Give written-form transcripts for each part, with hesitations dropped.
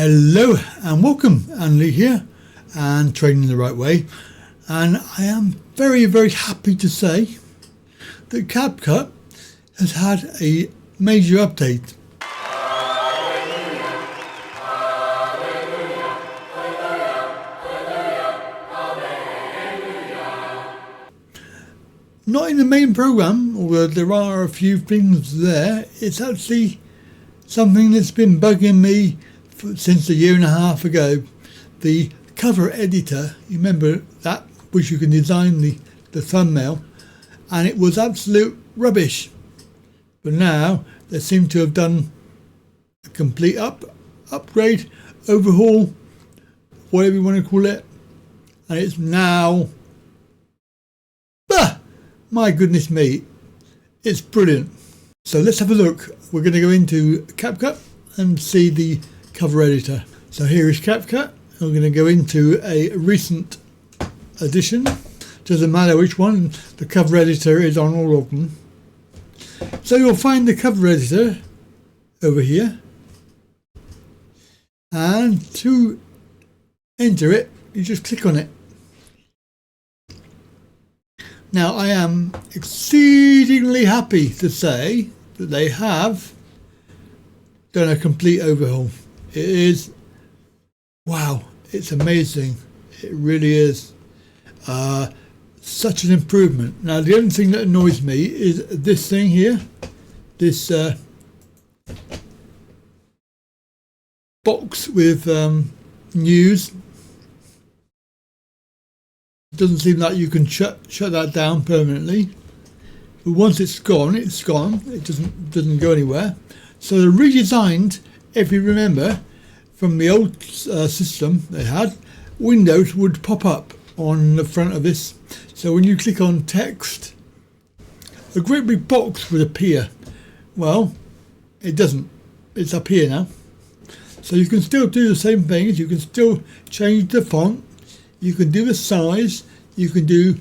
Hello and welcome, Andy here and Training the Right Way, and I am very happy to say that Capcut has had a major update. Not in the main program, although there are a few things there. It's actually something that's been bugging me since a year and a half ago. The cover editor, you remember that, which you can design the thumbnail, and it was absolute rubbish. But now they seem to have done a complete upgrade, overhaul, whatever you want to call it, and it's now, my goodness me, it's brilliant. So let's have a look. We're going to go into Capcut and see the cover editor. So here is Capcut. We're going to go into a recent edition. Doesn't matter which one, the cover editor is on all of them. So you'll find the cover editor over here, and to enter it you just click on it. Now I am exceedingly happy to say that they have done a complete overhaul. It is, wow, it's amazing. It really is. Such an improvement. Now the only thing that annoys me is this thing here, this box with news. It doesn't seem like you can shut that down permanently. But once it's gone, it's gone. It doesn't go anywhere. So they redesigned, if you remember, from the old system they had, windows would pop up on the front of this. So when you click on text, a great big box would appear. Well, it doesn't. It's up here now. So you can still do the same things. You can still change the font. You can do the size. You can do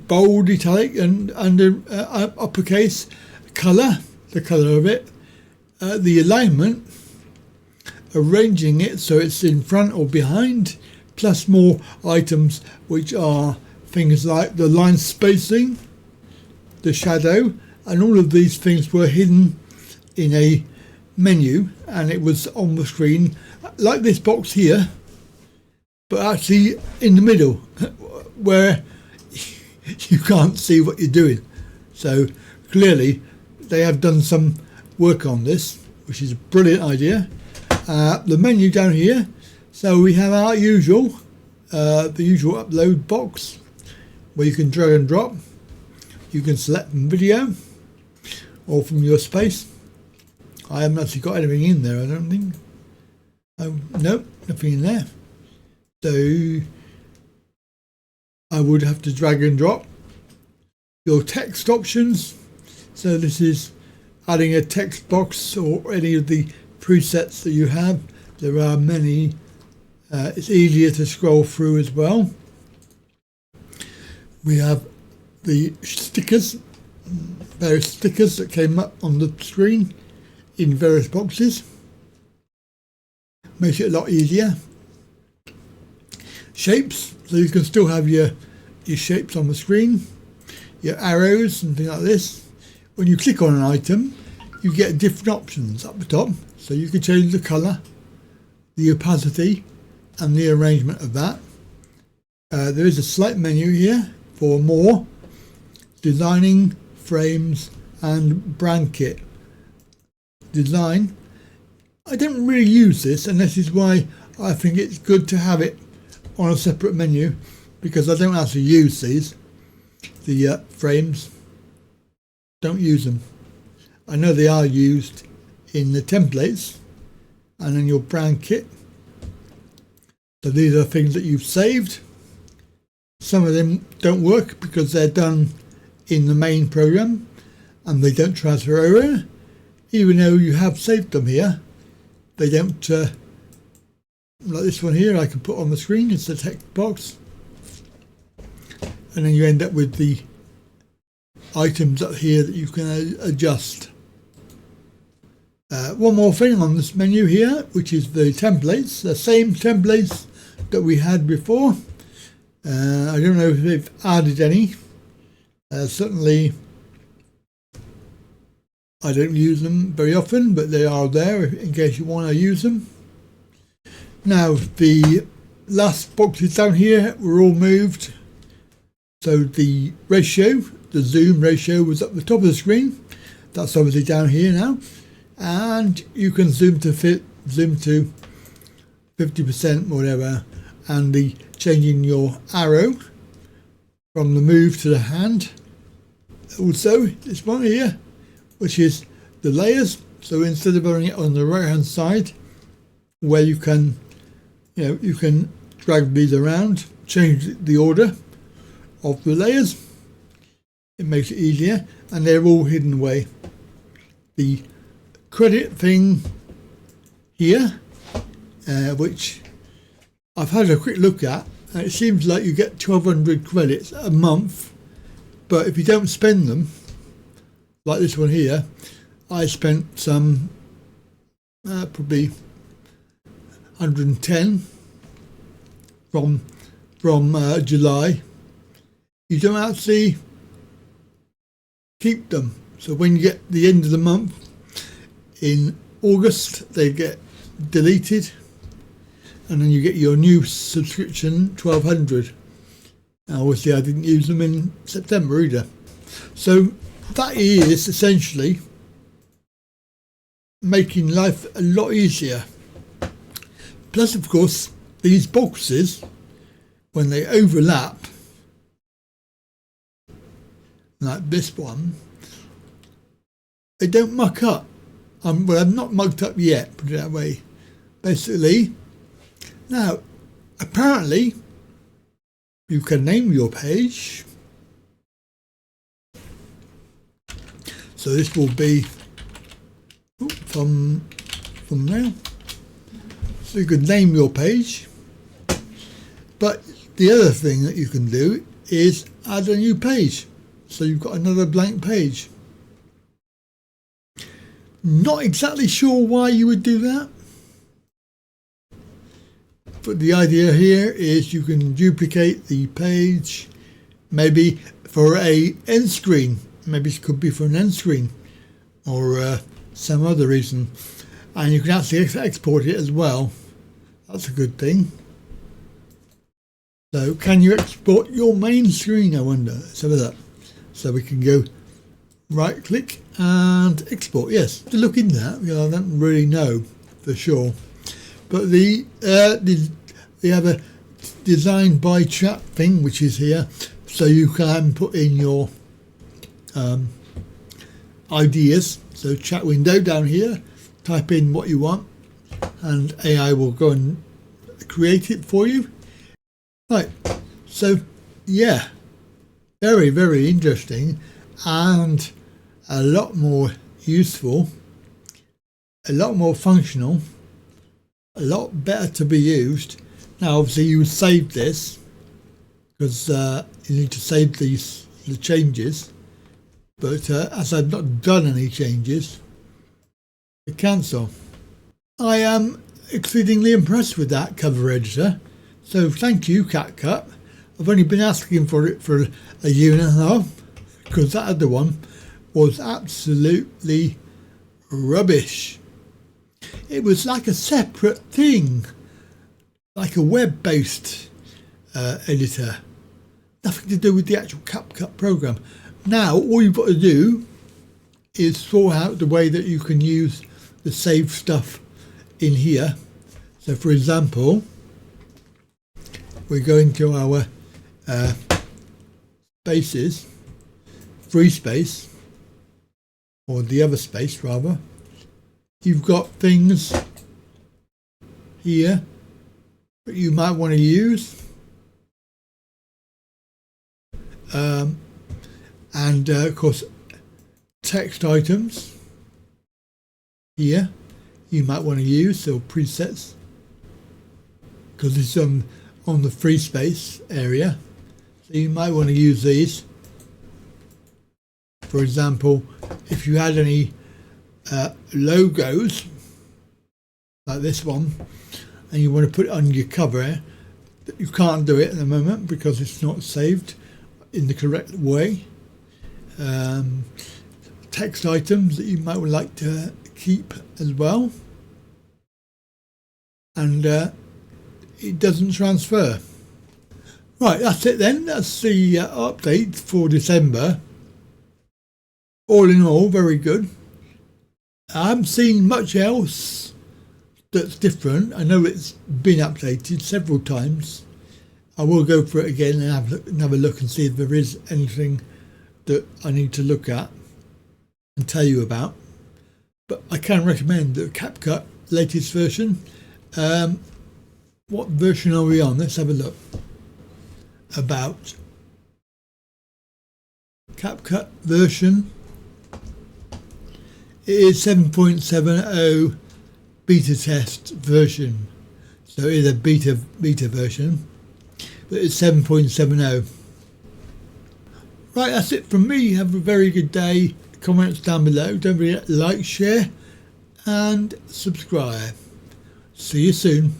bold, italic, and under uppercase. Color, the color of it. The alignment, arranging it so it's in front or behind, plus more items which are things like the line spacing, the shadow, and all of these things were hidden in a menu, and it was on the screen like this box here, but actually in the middle where you can't see what you're doing. So clearly they have done some work on this, which is a brilliant idea. The menu down here, so we have our usual the usual upload box where you can drag and drop. You can select from video or from your space. I haven't actually got anything in there, I don't think. Nope, nothing in there. So I would have to drag and drop. Your text options, so this is adding a text box or any of the presets that you have. There are many. It's easier to scroll through as well. We have the stickers, various stickers that came up on the screen in various boxes. Makes it a lot easier. Shapes, so you can still have your shapes on the screen, your arrows and things like this. When you click on an item, you get different options up the top, so you can change the colour, the opacity and the arrangement of that. There is a slight menu here for more, designing, frames and brand kit. Design, I don't really use this, and this is why I think it's good to have it on a separate menu, because I don't actually use these. The frames, don't use them. I know they are used in the templates and in your brand kit. So these are things that you've saved. Some of them don't work because they're done in the main program and they don't transfer over. Even though you have saved them here, they don't, like this one here I can put on the screen. It's a text box. And then you end up with the items up here that you can adjust. One more thing on this menu here, which is the templates, the same templates that we had before. I don't know if they've added any. Certainly I don't use them very often, but they are there in case you want to use them. Now the last boxes down here were all moved. So the ratio, the zoom ratio, was at the top of the screen. That's obviously down here now. And you can zoom to 50%, whatever. And the changing your arrow from the move to the hand. Also, this one here, which is the layers. So instead of having it on the right hand side, where you can drag these around, change the order of the layers. It makes it easier, and they're all hidden away. The credit thing here, which I've had a quick look at, and it seems like you get 1,200 credits a month, but if you don't spend them, like this one here, I spent some probably 110 from July. You don't actually keep them, so when you get the end of the month in August, they get deleted, and then you get your new subscription 1,200. Now, obviously I didn't use them in September either. So that is essentially making life a lot easier. Plus, of course, these boxes, when they overlap, like this one, they don't muck up. Well, I'm not mucked up yet, put it that way. Basically, now, apparently, you can name your page. So this will be from now. So you can name your page. But the other thing that you can do is add a new page. So you've got another blank page. Not exactly sure why you would do that. But the idea here is you can duplicate the page, maybe for a end screen. Maybe it could be for an end screen or some other reason. And you can actually export it as well. That's a good thing. So can you export your main screen, I wonder? Let's have a look. So we can go right click and export. Yes, to look into that, because I don't really know for sure. But they have a design by chat thing, which is here, so you can put in your ideas. So chat window down here, type in what you want, and AI will go and create it for you. Right, so yeah, very, very interesting, and a lot more useful, a lot more functional, a lot better to be used. Now obviously you save this, because you need to save the changes, but as I've not done any changes, I cancel. I am exceedingly impressed with that cover editor, so thank you, Capcut. I've only been asking for it for a year and a half, because that other one was absolutely rubbish. It was like a separate thing, like a web-based editor. Nothing to do with the actual Capcut program. Now, all you've got to do is sort out the way that you can use the saved stuff in here. So, for example, we go into our spaces, free space, or the other space rather. You've got things here that you might want to use, and of course text items here you might want to use, so presets, because it's on the free space area, so you might want to use these. For example, if you had any logos like this one, and you want to put it on your cover. You can't do it at the moment because it's not saved in the correct way. Text items that you might like to keep as well, and it doesn't transfer. Right, that's it then. That's the update for December. All in all, very good. I haven't seen much else that's different. I know it's been updated several times. I will go for it again and have a look and see if there is anything that I need to look at and tell you about. But I can recommend the Capcut latest version. What version are we on? Let's have a look. About Capcut version. It is 7.70 beta test version. So it is a beta version. But it's 7.70. Right, that's it from me. Have a very good day. Comments down below. Don't forget to like, share and subscribe. See you soon.